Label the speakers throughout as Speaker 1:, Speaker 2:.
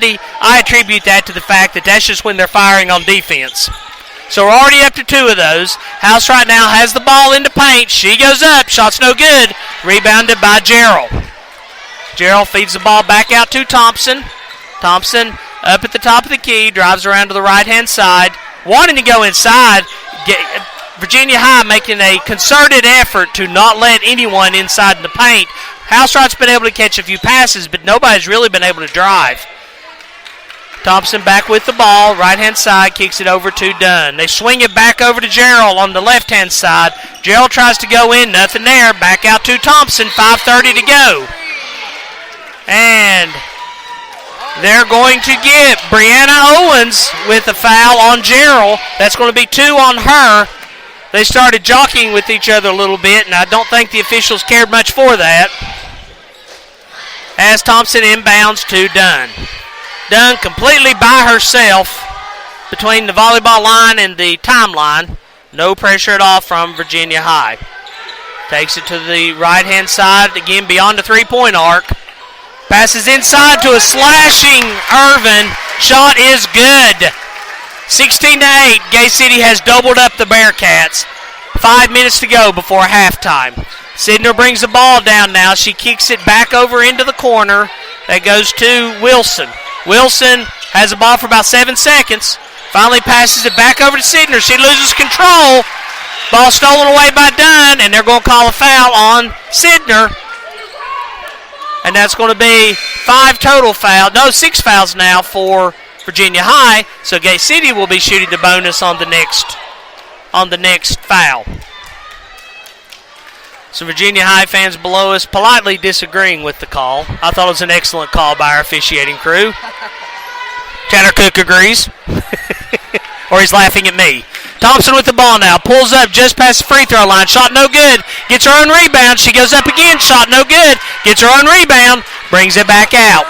Speaker 1: reality, I attribute that to the fact that that's just when they're firing on defense. So we're already up to 2 of those. House right now has the ball in the paint. She goes up. Shot's no good. Rebounded by Gerald. Gerald feeds the ball back out to Thompson. Thompson up at the top of the key. Drives around to the right-hand side. Wanting to go inside. Virginia High making a concerted effort to not let anyone inside in the paint. House-Wright's been able to catch a few passes, but nobody's really been able to drive. Thompson back with the ball, right-hand side, kicks it over to Dunn. They swing it back over to Gerald on the left-hand side. Gerald tries to go in, nothing there. Back out to Thompson, 5:30 to go. And they're going to get Brianna Owens with a foul on Gerald. That's going to be 2 on her. They started jockeying with each other a little bit, and I don't think the officials cared much for that. As Thompson inbounds to Dunn. Dunn completely by herself between the volleyball line and the timeline. No pressure at all from Virginia High. Takes it to the right-hand side, again beyond the three-point arc. Passes inside to a slashing Irvin. Shot is good. 16-8. Gay City has doubled up the Bearcats. 5 minutes to go before halftime. Sidner brings the ball down now. She kicks it back over into the corner. That goes to Wilson. Wilson has the ball for about 7 seconds. Finally passes it back over to Sidner. She loses control. Ball stolen away by Dunn, and they're going to call a foul on Sidner. And that's going to be 6 fouls now for Virginia High. So Gay City will be shooting the bonus on the next foul. So Virginia High fans below us politely disagreeing with the call. I thought it was an excellent call by our officiating crew. Tanner Cook agrees. Or he's laughing at me. Thompson with the ball now. Pulls up just past the free throw line. Shot no good. Gets her own rebound. She goes up again. Shot no good. Gets her own rebound. Brings it back out.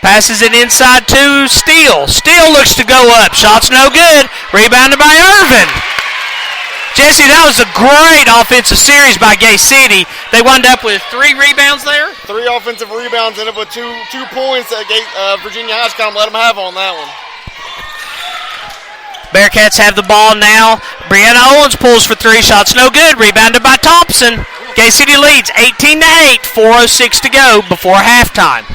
Speaker 1: Passes it inside to Steele. Steele looks to go up. Shot's no good. Rebounded by Irvin. Jesse, that was a great offensive series by Gay City. They wound up with 3 rebounds there.
Speaker 2: 3 offensive rebounds, ended up with two points that Virginia High kind of let them have on that one.
Speaker 1: Bearcats have the ball now. Brianna Owens pulls for 3. Shots no good. Rebounded by Thompson. Gay City leads 18-8. 4:06 to go before halftime.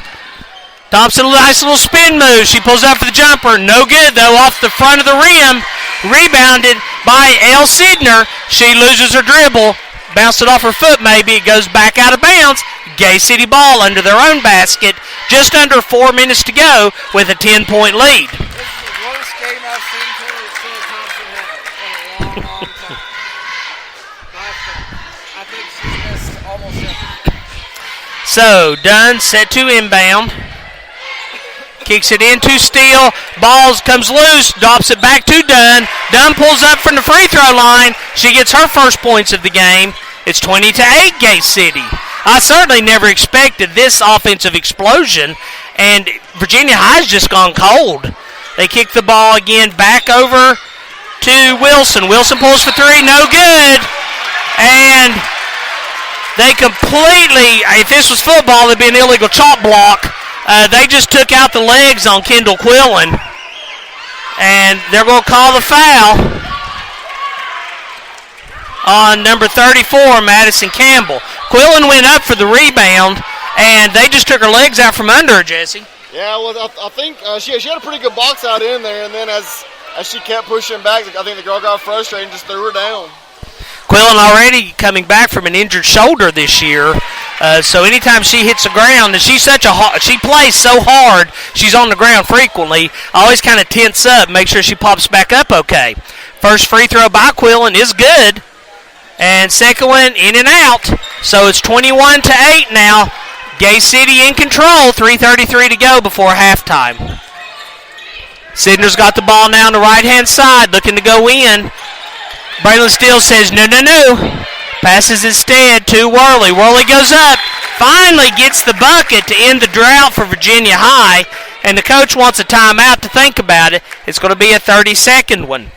Speaker 1: Thompson, nice little spin move. She pulls up for the jumper. No good, though, off the front of the rim. Rebounded by Elle Sidner. She loses her dribble. Bounced it off her foot, maybe. It goes back out of bounds. Gay City ball under their own basket. Just under 4 minutes to go with a 10-point lead.
Speaker 3: This is the worst game I've seen Taylor Thompson have in a long time. I think she's missed almost everything.
Speaker 1: So, Dunn set to inbound. Kicks it into Steele. Balls comes loose. Drops it back to Dunn. Dunn pulls up from the free throw line. She gets her first points of the game. It's 20-8 Gay City. I certainly never expected this offensive explosion, and Virginia High's just gone cold. They kick the ball again back over to Wilson. Wilson pulls for 3. No good. And they completely, if this was football, it'd be an illegal chop block. They just took out the legs on Kendall Quillen, and they're going to call the foul on number 34, Madison Campbell. Quillen went up for the rebound, and they just took her legs out from under her, Jesse.
Speaker 2: Yeah, well, I think she had a pretty good box out in there, and then as she kept pushing back, I think the girl got frustrated and just threw her down.
Speaker 1: Quillen already coming back from an injured shoulder this year, so anytime she hits the ground, and she plays so hard, she's on the ground frequently. I always kind of tense up, make sure she pops back up okay. First free throw by Quillen is good, and second one in and out. So it's 21-8 now. Gay City in control. 3:33 to go before halftime. Sidner's got the ball now on the right-hand side, looking to go in. Braylon Steele says, no. Passes instead to Worley. Worley goes up. Finally gets the bucket to end the drought for Virginia High. And the coach wants a timeout to think about it. It's going to be a 30-second one.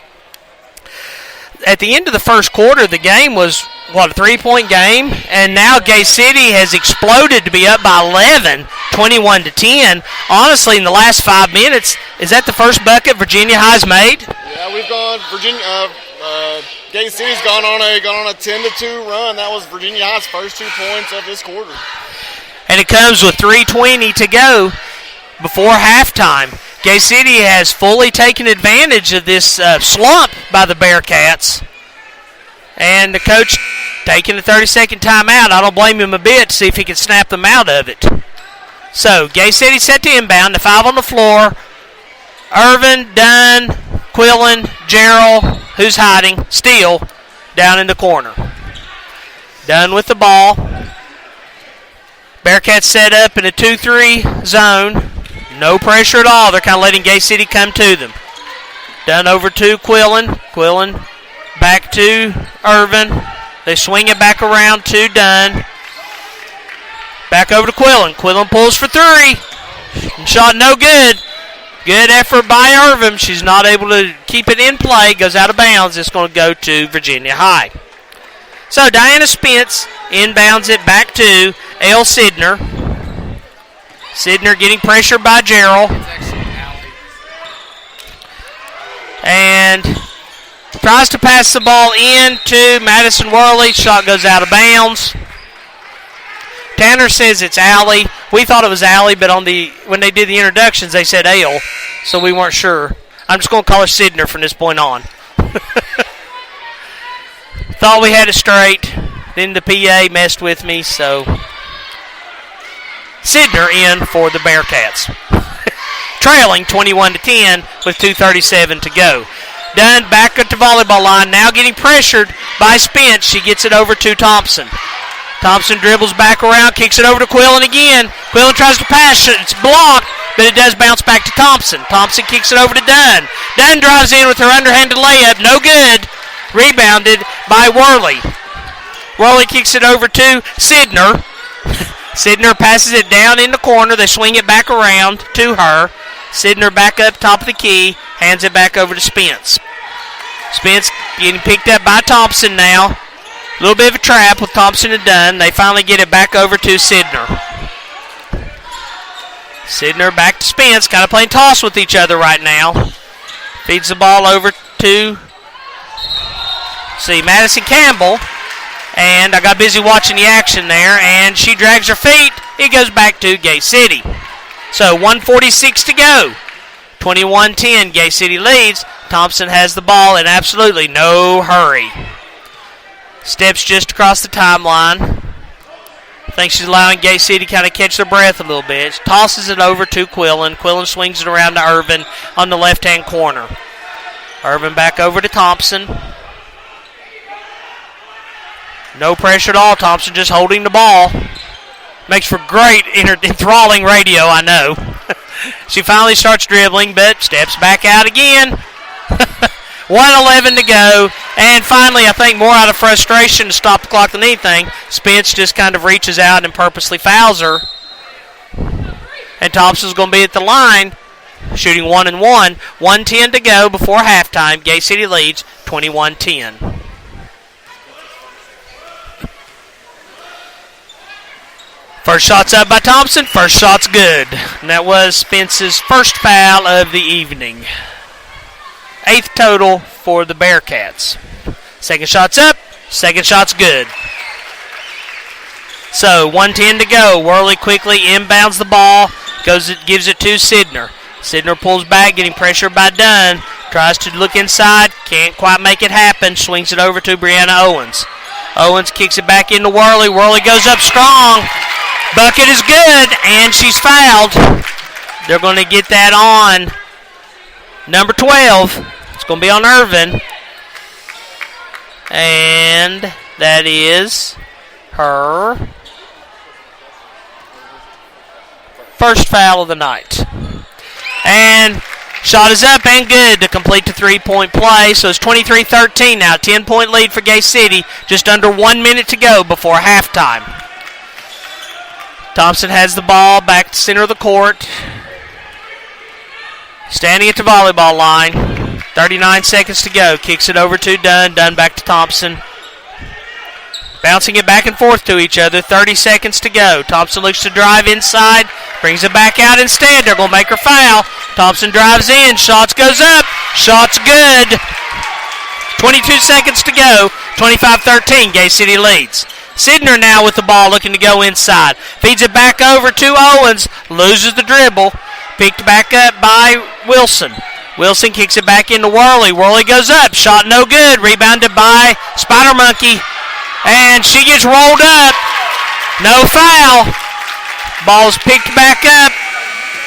Speaker 1: at the end of the first quarter, the game was, a 3-point game? And now Gay City has exploded to be up by 11, 21-10. Honestly, in the last 5 minutes, is that the first bucket Virginia High's made?
Speaker 2: Yeah, we've gone Gay City's gone on a 10-2 run. That was Virginia High's first 2 points of this quarter.
Speaker 1: And it comes with 3:20 to go before halftime. Gay City has fully taken advantage of this slump by the Bearcats. And the coach taking a 30-second timeout. I don't blame him a bit to see if he can snap them out of it. So, Gay City set to inbound. The 5 on the floor. Irvin, Dunn, Quillen, Gerald, who's hiding, Steele, down in the corner. Dunn with the ball. Bearcats set up in a 2-3 zone. No pressure at all. They're kind of letting Gay City come to them. Dunn over to Quillen. Quillen back to Irvin. They swing it back around to Dunn. Back over to Quillen. Quillen pulls for 3. Shot no good. Good effort by Irvin. She's not able to keep it in play. Goes out of bounds. It's going to go to Virginia High. So Diana Spence inbounds it back to Elle Sidner. Sidner getting pressured by Gerald. And tries to pass the ball in to Madison Worley. Shot goes out of bounds. Tanner says it's Allie. We thought it was Allie, but when they did the introductions, they said Ale, so we weren't sure. I'm just going to call her Sidner from this point on. Thought we had it straight. Then the PA messed with me, so Sidner in for the Bearcats. Trailing 21-10 with 2:37 to go. Dunn back at the volleyball line, now getting pressured by Spence. She gets it over to Thompson. Thompson dribbles back around, kicks it over to Quillen again. Quillen tries to pass it. It's blocked, but it does bounce back to Thompson. Thompson kicks it over to Dunn. Dunn drives in with her underhanded layup. No good. Rebounded by Worley. Worley kicks it over to Sidner. Sidner passes it down in the corner. They swing it back around to her. Sidner back up top of the key. Hands it back over to Spence. Spence getting picked up by Thompson now. A little bit of a trap with Thompson and Dunn. They finally get it back over to Sidner. Sidner back to Spence. Kind of playing toss with each other right now. Feeds the ball over to Madison Campbell. And I got busy watching the action there. And she drags her feet. It goes back to Gay City. So 1:46 to go. 21-10. Gay City leads. Thompson has the ball in absolutely no hurry. Steps just across the timeline. I think she's allowing Gay City to kind of catch their breath a little bit. She tosses it over to Quillen. Quillen swings it around to Irvin on the left-hand corner. Irvin back over to Thompson. No pressure at all. Thompson just holding the ball. Makes for great enthralling radio, I know. She finally starts dribbling, but steps back out again. 1:11 to go. And finally, I think more out of frustration to stop the clock than anything, Spence just kind of reaches out and purposely fouls her. And Thompson's going to be at the line, shooting 1-1. 1:10 to go before halftime. Gay City leads 21-10. First shot's up by Thompson. First shot's good. And that was Spence's first foul of the evening. 8th total for the Bearcats. Second shot's up. Second shot's good. So 1:10 to go. Worley quickly inbounds the ball. Gives it to Sidner. Sidner pulls back, getting pressured by Dunn. Tries to look inside. Can't quite make it happen. Swings it over to Brianna Owens. Owens kicks it back into Worley. Worley goes up strong. Bucket is good, and she's fouled. They're going to get that on number 12. It's going to be on Irvin. And that is her first foul of the night. And shot is up and good to complete the three-point play. So it's 23-13 now. 10-point lead for Gay City. Just under 1 minute to go before halftime. Thompson has the ball back to center of the court. Standing at the volleyball line. 39 seconds to go. Kicks it over to Dunn. Dunn back to Thompson. Bouncing it back and forth to each other. 30 seconds to go. Thompson looks to drive inside. Brings it back out instead. They're going to make her foul. Thompson drives in. Shots goes up. Shots good. 22 seconds to go. 25-13. Gay City leads. Sidner now with the ball looking to go inside. Feeds it back over to Owens. Loses the dribble. Picked back up by Wilson. Wilson kicks it back into Worley. Worley goes up. Shot no good. Rebounded by Spider Monkey. And she gets rolled up. No foul. Ball's picked back up.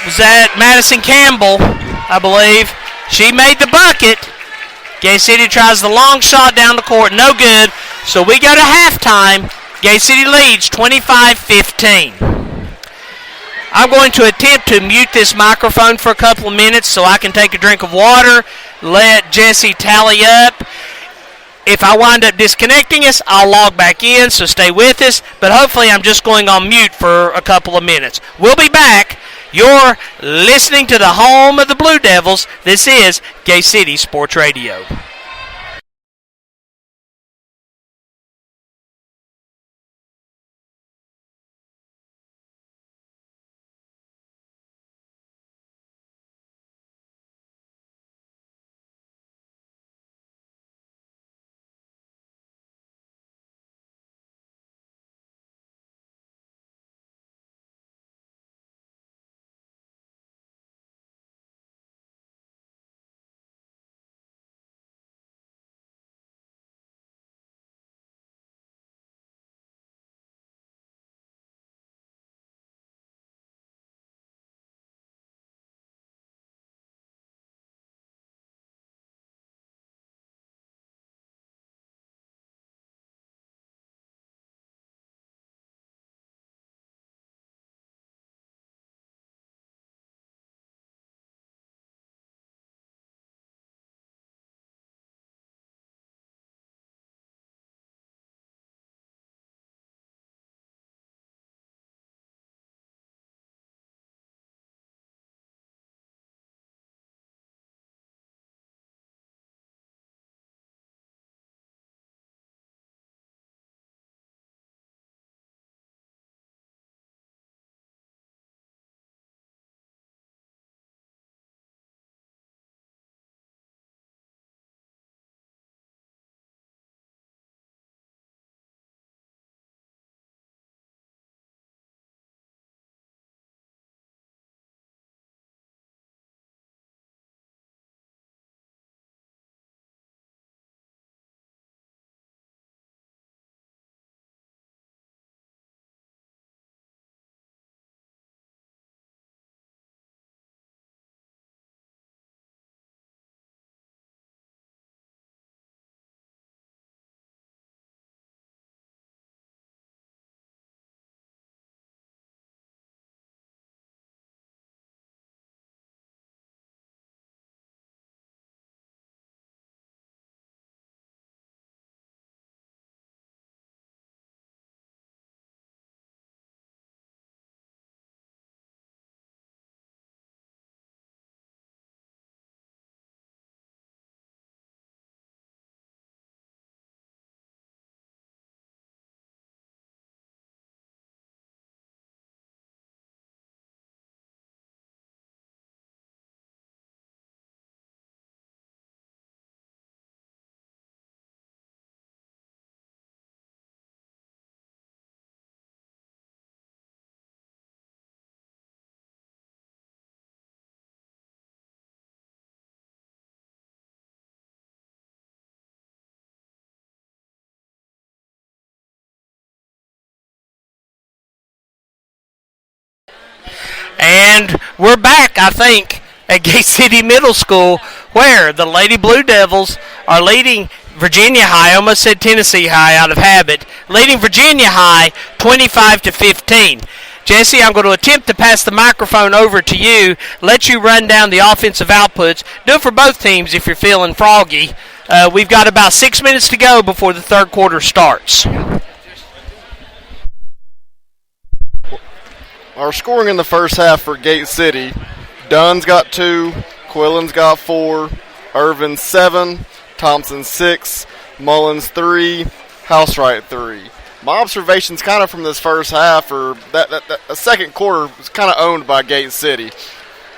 Speaker 1: Was that Madison Campbell, I believe. She made the bucket. Gay City tries the long shot down the court. No good. So we go to halftime. Gay City leads 25-15. I'm going to attempt to mute this microphone for a couple of minutes so I can take a drink of water, let Jesse tally up. If I wind up disconnecting us, I'll log back in, so stay with us. But hopefully I'm just going on mute for a couple of minutes. We'll be back. You're listening to the home of the Blue Devils. This is Gay City Sports Radio. And we're back, I think, at Gay City Middle School, where the Lady Blue Devils are leading Virginia High. I almost said Tennessee High out of habit. Leading Virginia High 25-15. Jesse, I'm going to attempt to pass the microphone over to you, let you run down the offensive outputs. Do it for both teams if you're feeling froggy. We've got about 6 minutes to go before the third quarter starts.
Speaker 2: Our scoring in the first half for Gate City, Dunn's got 2, Quillen's got 4, Irvin 7, Thompson 6, Mullins 3, Housewright 3. My observations kind of from this first half are that the second quarter was kind of owned by Gate City.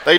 Speaker 2: They